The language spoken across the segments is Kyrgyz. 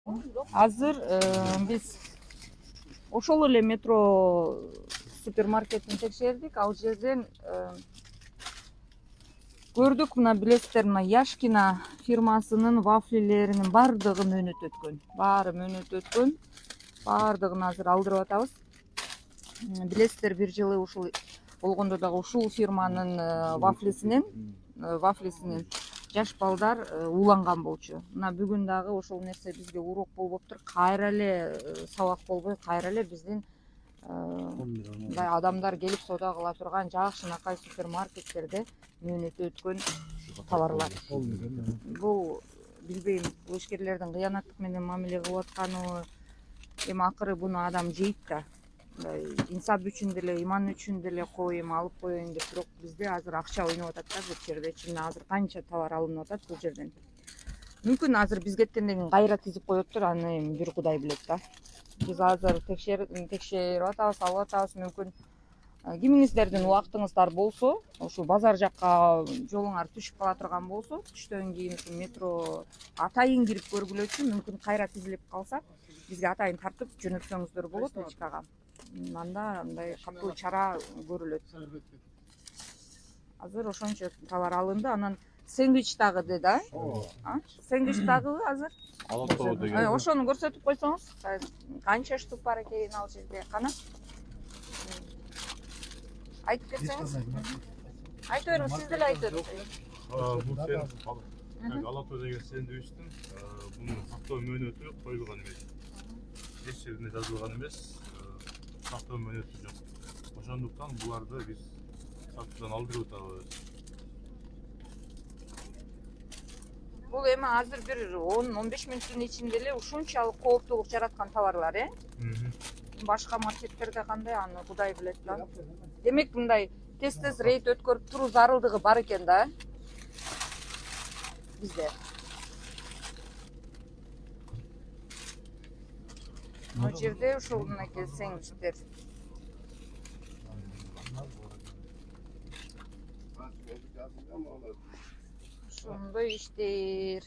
Азыр биз ошол эле метро супермаркетин текшердик. Ал жерден көрдүк, мына билесиздер, мына Яшкино фирмасынын вафлилеринин баардыгы мөөнөт өткөн. Баары мөөнөт өткөн. Баардыгын азыр алдырып атабыз. Билесиздер, бир жылы ушул болгондо дагы ушул фирманын вафлисинен жаш балдар ууланган болчу. Мына бүгүн дагы ошол нерсе бизге урок болуптур. Кайра эле сабак болбой, кайра эле биздин мындай адамдар келип соода кыла турган жакшынакай супермаркеттерде мөөнөтү өткөн товарлар. Бул билбейм, бул ишкерлердин кыянаттык менен мамиле кылып атканыбы, эми акыры буну адам жейт да. Инсап үчүн деле, иман үчүн деле коюм, алып коеюн деп, бирок бизде азыр акча ойноп атат да бул жерде. Чын азыр канча товар алынып атат бул жерден. Мүмкүн азыр биз кеткенден кийин кайра тизип коюптур, аны эми бир Кудай билет да. Биз азыр текшерип атабыз, алып атабыз. Мүмкүн кимиңиздердин убактыңыздар болсо, ушул базар жакка жолуңар түшүп кала турган болсо, түштөн кийин ушу метро атайын кирип көргүлөчү, мүмкүн кайра тизилип калса, бизге атайын тартып жөнөтсөңүздөр болот Личкага. Анда мындай катуу чара көрүлөт. Азыр ошончо товар алынды. Анан сэндвич дагы деди, сэндвич дагы азыр Алатоо деген. ошону көрсөтүп койсоңуз, канча штук бар экенин ал жерде. Кана айтып кетсеңиз. Айтып бериңиз, сиз деле айтып бериңиз. Бул сен алатоо деген сэндвичтин бунун сактоо мөөнөтү коюлган эмес. Эч жеринде жазылган эмес. Сактоо мөөнөтү жок. Ошондуктан буларды биз сатуудан алдырып атабыз. Бул эми азыр бир 10-15 мүнөттүн ичинде эле ушунчалык кооптуулук жараткан товарлар, Башка маркеттерде кандай, аны Кудай билет да. Демек, мындай тез рейд өткөрүп туруу зарылдыгы бар экен да бизде. Бул жерде ушул мынакей сэндвичтер. Ошондой иштер.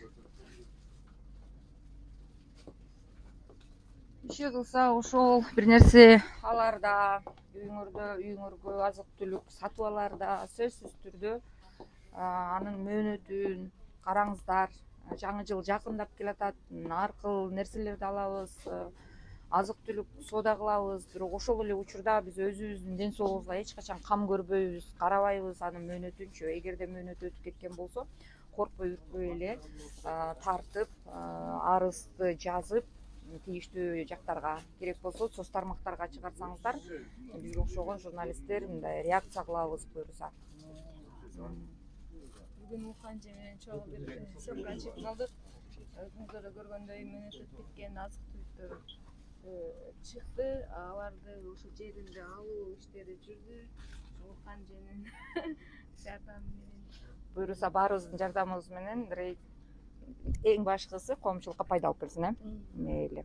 Иши кылса ошол бир нерсе аларда, үйүңөргө азык түлүк сатып аларда сөзсүз түрдө анын мөөнөтүн караңыздар. Жаңы жыл жакындап келатат, аркыл нерселерди алабыз, азык түлүк соода кылабыз, бирок ошол эле учурда биз өзүбүздүн ден соолугубузга эч качан кам көрбөйбүз, карабайбыз анын мөөнөтүнчү. Эгерде мөөнөтү өтүп кеткен болсо, коркпой үркпөй эле тартып, арызды жазып, тийиштүү жактарга, керек болсо соц тармактарга чыгарсаңыздар, бизге окшогон журналисттер мындай реакция кылабыз буюрса. Бүгүн Муканжы менен чогуу бир съемканы чекип алдык. Өзүңүздөр да көргөндөй мөөнөт өтүп кеткен азык түлүктөр чыкты. Аларды ушул жеринде алуу иштери жүрдү. Муканжынын жардамы менен. Буюрса баарыбыздын жардамыбыз менен эң башкысы коомчулукка пайда алып келсин, Мейли.